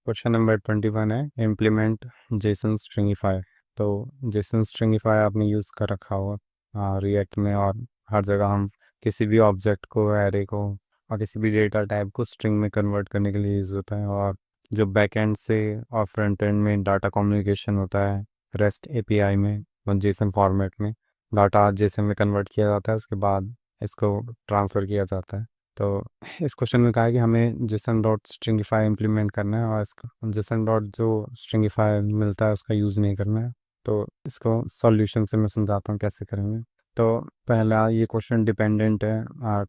Question number 21 है implement Jason stringify. तो Jason stringify आपने यूज़ कर रखा होगा रिएक्ट में, और हर जगह हम किसी भी ऑब्जेक्ट को, एरे को और किसी भी डेटा टाइप को स्ट्रिंग में कन्वर्ट करने के लिए यूज़ होता है। और जो बैक एंड से और फ्रंट एंड में डाटा कम्युनिकेशन होता है रेस्ट एपीआई में, जेसन फॉर्मेट में डाटा जेसन में कन्वर्ट किया जाता है, उसके बाद इसको ट्रांसफ़र किया जाता है। तो इस क्वेश्चन में कहा है कि हमें जेसन डॉट स्ट्रिंगिफाई इम्प्लीमेंट करना है, और इसका जेसन डॉट जो स्ट्रिंगिफाई मिलता है उसका यूज़ नहीं करना है। तो इसको सॉल्यूशन से मैं समझाता हूँ कैसे करेंगे। तो पहला ये क्वेश्चन डिपेंडेंट है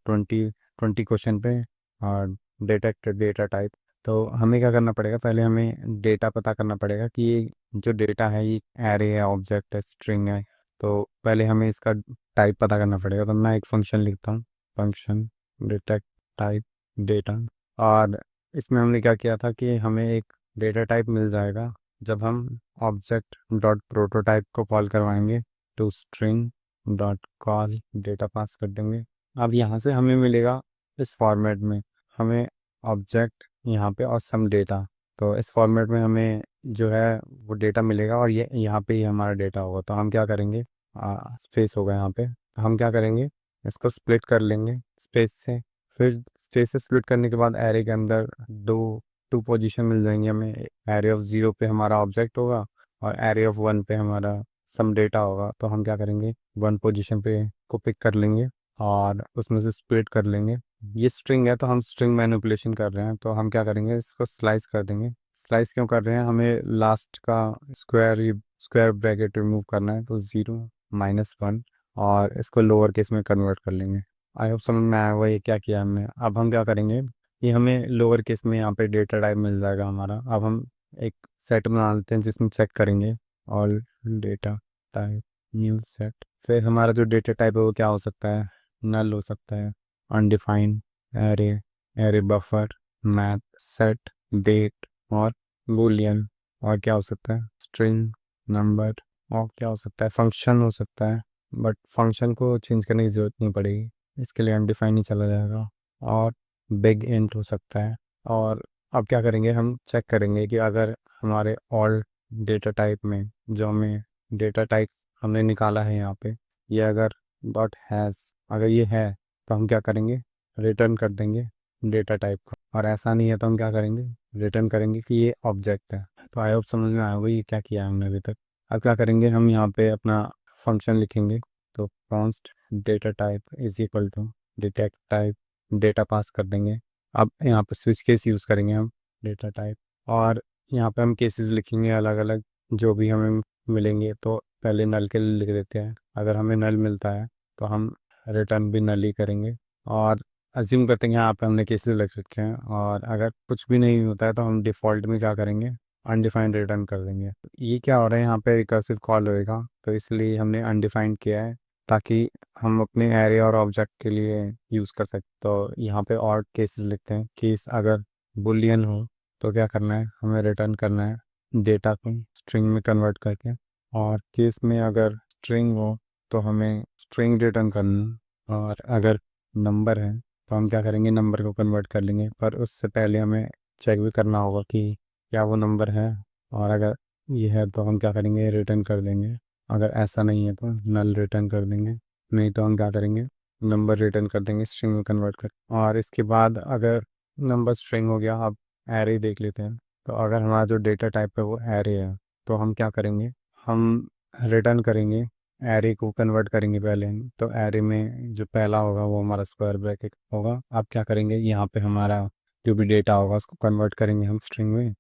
20 क्वेश्चन पे, और डिटेक्टेड डेटा टाइप। तो हमें क्या करना पड़ेगा, पहले हमें डेटा पता करना पड़ेगा कि ये जो डेटा है ये एरे है, ऑब्जेक्ट है, स्ट्रिंग है। तो पहले हमें इसका टाइप पता करना पड़ेगा। तो मैं एक फंक्शन लिखता हूँ, फंक्शन डिटेक्ट टाइप डेटा। और इसमें हमने क्या किया था कि हमें एक डेटा टाइप मिल जाएगा जब हम ऑब्जेक्ट डॉट प्रोटोटाइप को कॉल करवाएंगे, to string dot call data pass कर देंगे। अब यहाँ से हमें मिलेगा इस फॉर्मेट में, हमें ऑब्जेक्ट यहाँ पे और सम डेटा। तो इस फॉर्मेट में हमें जो है वो डेटा मिलेगा, और ये यहाँ पे ही हमारा डेटा होगा। तो हम क्या करेंगे, स्पेस होगा यहाँ पे, हम क्या करेंगे, इसको स्प्लिट कर लेंगे स्पेस से। फिर स्पेस से स्प्लिट करने के बाद एरे के अंदर दो टू पोजीशन मिल जाएंगी हमें। एरे ऑफ 0 पे हमारा ऑब्जेक्ट होगा, और एरे ऑफ 1 पे हमारा सम डेटा होगा। तो हम क्या करेंगे, 1 पोजीशन पे को पिक कर लेंगे और उसमें से स्प्लिट कर लेंगे। ये स्ट्रिंग है तो हम स्ट्रिंग मैनिपुलेशन कर रहे हैं, तो हम क्या करेंगे, इसको स्लाइस कर देंगे। स्लाइस क्यों कर रहे हैं, हमें लास्ट का स्क्वायर ब्रैकेट रिमूव करना है। तो 0 -1, और इसको लोअर केस में कन्वर्ट कर लेंगे। आई होप समझ में आया हुआ ये क्या किया हमने। अब हम क्या करेंगे, ये हमें लोअर केस में यहाँ पे डेटा टाइप मिल जाएगा हमारा। अब हम एक सेट बना लेते हैं जिसमें चेक करेंगे all data type, new set. फिर हमारा जो डेटा टाइप है वो क्या हो सकता है, नल हो सकता है, undefined, array, array buffer, math, set, date और बूलियन। और क्या हो सकता है, स्ट्रिंग, नंबर, और क्या हो सकता है, फंक्शन हो सकता है। बट फंक्शन को चेंज करने की ज़रूरत नहीं पड़ेगी, इसके लिए अनडिफाइंड ही चला जाएगा। और बिग इंट हो सकता है। और अब क्या करेंगे, हम चेक करेंगे कि अगर हमारे ऑल डेटा टाइप में जो हमें डेटा टाइप हमने निकाला है यहाँ पे, ये अगर डॉट हैज़ अगर ये है, तो हम क्या करेंगे, रिटर्न कर देंगे डेटा टाइप को। और ऐसा नहीं है तो हम क्या करेंगे, रिटर्न करेंगे कि ये ऑब्जेक्ट है। तो आई होप समझ में आया होगा ये क्या किया है हमने अभी तक। अब क्या करेंगे, हम यहाँ पे अपना फंक्शन लिखेंगे। तो const data type is equal to detect type, data pass कर देंगे। अब यहाँ पे स्विच केस यूज़ करेंगे हम डेटा टाइप, और यहाँ पे हम केसेस लिखेंगे अलग अलग जो भी हमें मिलेंगे। तो पहले नल के लिए लिख देते हैं, अगर हमें नल मिलता है तो हम रिटर्न भी नल ही करेंगे। और अज्यूम करते हैं यहाँ पे हमने केसेस लिख रखे हैं, और अगर कुछ भी नहीं होता है तो हम डिफ़ॉल्ट में क्या करेंगे, अनडिफाइंड रिटर्न कर देंगे। ये क्या हो रहा है, यहाँ पे रिकर्सिव कॉल होएगा, तो इसलिए हमने अनडिफाइंड किया है ताकि हम अपने एरे और ऑब्जेक्ट के लिए यूज़ कर सकते। तो यहाँ पे और केसेस लिखते हैं, केस अगर बुलियन हो तो क्या करना है, हमें रिटर्न करना है डेटा को स्ट्रिंग में कन्वर्ट करके। और केस में अगर स्ट्रिंग हो तो हमें स्ट्रिंग रिटर्न करना है। और अगर नंबर है तो हम क्या करेंगे, नंबर को कन्वर्ट कर लेंगे। पर उससे पहले हमें चेक भी करना होगा कि क्या वो नंबर है, और अगर ये है तो हम क्या करेंगे, रिटर्न कर देंगे। अगर ऐसा नहीं है तो नल रिटर्न कर देंगे, नहीं तो हम क्या करेंगे, नंबर रिटर्न कर देंगे स्ट्रिंग में कन्वर्ट कर। और इसके बाद अगर नंबर स्ट्रिंग हो गया, अब एरे देख लेते हैं। तो अगर हमारा जो डेटा टाइप है वो एरे है, तो हम क्या करेंगे, हम रिटर्न करेंगे, एरे को कन्वर्ट करेंगे पहले हम। तो एरे में जो पहला होगा वो हमारा स्क्वायर ब्रैकेट होगा। अब क्या करेंगे, यहाँ पे हमारा जो भी डेटा होगा उसको कन्वर्ट करेंगे हम स्ट्रिंग में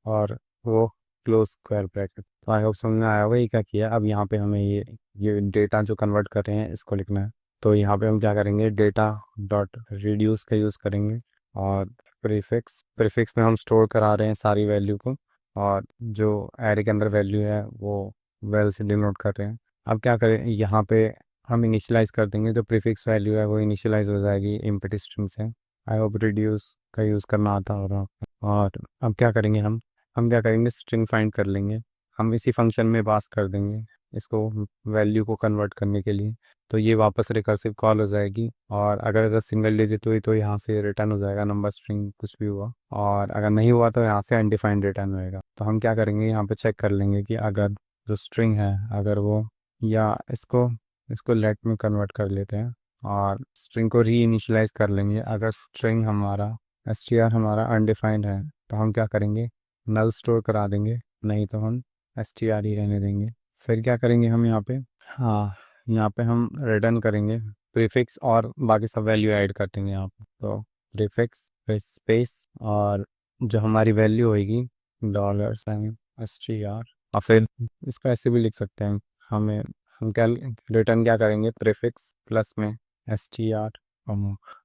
और वो क्लोज स्क्वायर ब्रैकेट। तो आई होप समझ में आया होगा ये क्या किया। अब यहाँ पे हमें ये डेटा जो कन्वर्ट कर रहे हैं इसको लिखना है। तो यहाँ पे हम क्या करेंगे, डेटा डॉट रिड्यूस का यूज़ करेंगे, और प्रीफिक्स में हम स्टोर करा रहे हैं सारी वैल्यू को, और जो एरे के अंदर वैल्यू है वो वेल से डिनोट कर रहे हैं। अब क्या करें, यहाँ पे हम इनिशियलाइज कर देंगे, जो प्रीफिक्स वैल्यू है वो इनिशियलाइज हो जाएगी एम्प्टी स्ट्रिंग से। आई होप रिड्यूस का यूज़ करना आता होगा। और अब क्या करेंगे, हम क्या करेंगे, स्ट्रिंग फाइंड कर लेंगे, हम इसी फंक्शन में पास कर देंगे इसको वैल्यू को कन्वर्ट करने के लिए। तो ये वापस रिकर्सिव कॉल हो जाएगी, और अगर सिंगल डिजिट हुई तो यहाँ से रिटर्न हो जाएगा नंबर स्ट्रिंग कुछ भी हुआ, और अगर नहीं हुआ तो यहाँ से अनडिफाइंड रिटर्न होएगा। तो हम क्या करेंगे, यहाँ पे चेक कर लेंगे कि अगर जो स्ट्रिंग है, अगर वो, या इसको इसको लेट में कन्वर्ट कर लेते हैं और स्ट्रिंग को री इनिशलाइज कर लेंगे। अगर स्ट्रिंग हमारा str हमारा अनडिफाइंड है तो हम क्या करेंगे, नल स्टोर करा देंगे, नहीं तो हम str ही रहने देंगे। फिर क्या करेंगे हम यहाँ पे, हाँ, यहाँ पे हम रिटर्न करेंगे प्रीफिक्स और बाकी सब वैल्यू ऐड कर देंगे यहाँ पे। तो प्रीफिक्स फिर स्पेस और जो हमारी वैल्यू होगी $, str, और फिर इसको ऐसे भी लिख सकते हैं, हमें हम क्या रिटर्न क्या करेंगे, प्रीफिक्स प्लस में str।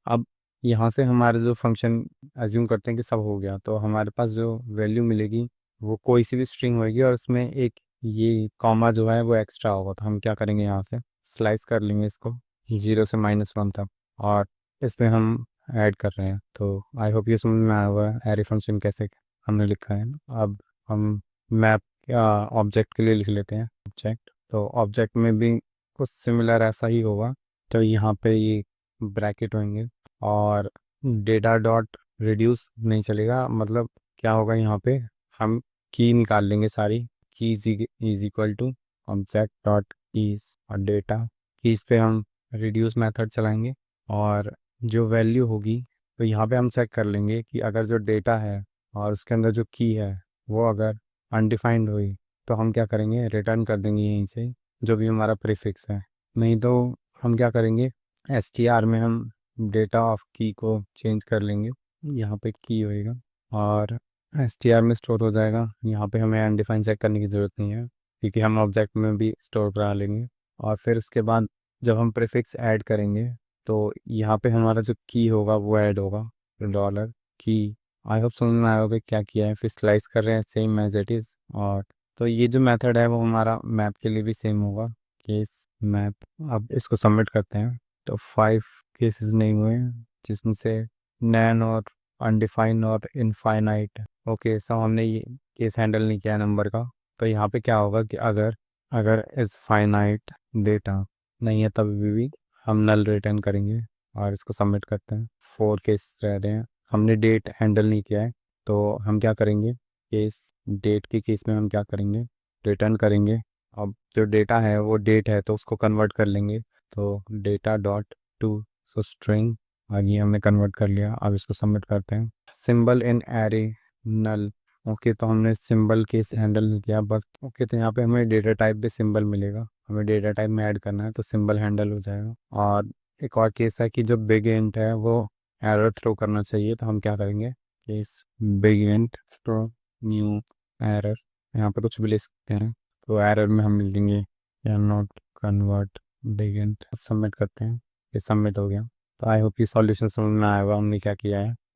अब यहाँ से हमारे जो फंक्शन एज्यूम करते हैं कि सब हो गया, तो हमारे पास जो वैल्यू मिलेगी वो कोई सी भी स्ट्रिंग होगी, और उसमें एक ये कॉमा जो है वो एक्स्ट्रा होगा। तो हम क्या करेंगे, यहाँ से स्लाइस कर लेंगे इसको 0 से -1 तक, और इसमें हम ऐड कर रहे हैं। तो आई होप ये समझ में आया हुआ है एरे फंक्शन कैसे हमने लिखा है। अब हम मैप ऑब्जेक्ट के लिए लिख लेते हैं ऑब्जेक्ट। तो ऑब्जेक्ट में भी कुछ सिमिलर ऐसा ही होगा। तो यहाँ पे ये ब्रैकेट होंगे, और डेटा डॉट रिड्यूस नहीं चलेगा, मतलब क्या होगा, यहाँ पे हम की निकाल लेंगे सारी, keys is equal to object dot keys, और डेटा कीज पे हम रिड्यूस मेथड चलाएंगे, और जो वैल्यू होगी तो यहाँ पे हम चेक कर लेंगे कि अगर जो डेटा है और उसके अंदर जो की है वो अगर अनडिफाइंड हुई तो हम क्या करेंगे, रिटर्न कर देंगे यहीं से जो भी हमारा प्रीफिक्स है। नहीं तो हम क्या करेंगे, str में हम डेटा ऑफ की को चेंज कर लेंगे, यहाँ पे की होएगा और str में स्टोर हो जाएगा। यहाँ पे हमें अनडिफाइन चेक करने की ज़रूरत नहीं है, क्योंकि हम ऑब्जेक्ट में भी स्टोर करा लेंगे। और फिर उसके बाद जब हम प्रीफिक्स ऐड करेंगे तो यहाँ पे हमारा जो की होगा वो ऐड होगा, $की। आई होप समझ में आया होगा क्या किया है। फिर स्लाइस कर रहे हैं सेम एज इट इज़। और तो ये जो मेथड है वो हमारा मैप के लिए भी सेम होगा, केस मैप। अब इसको सबमिट करते हैं। तो 5 केसेस नहीं हुए हैं, जिसमें से नैन और अनडिफाइंड और इनफाइनाइट। ओके, सब हमने ये केस हैंडल नहीं किया नंबर का। तो यहाँ पे क्या होगा कि अगर अगर इज फाइनाइट डेटा नहीं है तब भी हम नल रिटर्न करेंगे, और इसको सबमिट करते हैं। 4 केस रह रहे हैं, हमने डेट हैंडल नहीं किया है। तो हम क्या करेंगे, केस डेट के केस में हम क्या करेंगे, रिटर्न करेंगे। अब जो डेटा है वो डेट है तो उसको कन्वर्ट कर लेंगे। तो data dot to, so string आगे हमने कन्वर्ट कर लिया। अब इसको सबमिट करते हैं। Symbol in array null. Okay, तो हमने सिंबल केस हैंडल नहीं किया बस। ओके, तो यहाँ पे हमें डेटा टाइप भी सिंबल मिलेगा, हमें डेटा टाइप में ऐड करना है तो सिंबल हैंडल हो जाएगा। और एक और केस है कि जो बिग इंट है वो एरर थ्रो करना चाहिए, तो हम क्या करेंगे, case big int throw new error. यहाँ पे कुछ भी ले सकते हैं। तो एरर में हम लिखेंगे can not convert big int. Submit करते हैं, ये सबमिट हो गया। तो आई होप ये सॉल्यूशन समझ में आया होगा हमने क्या किया है।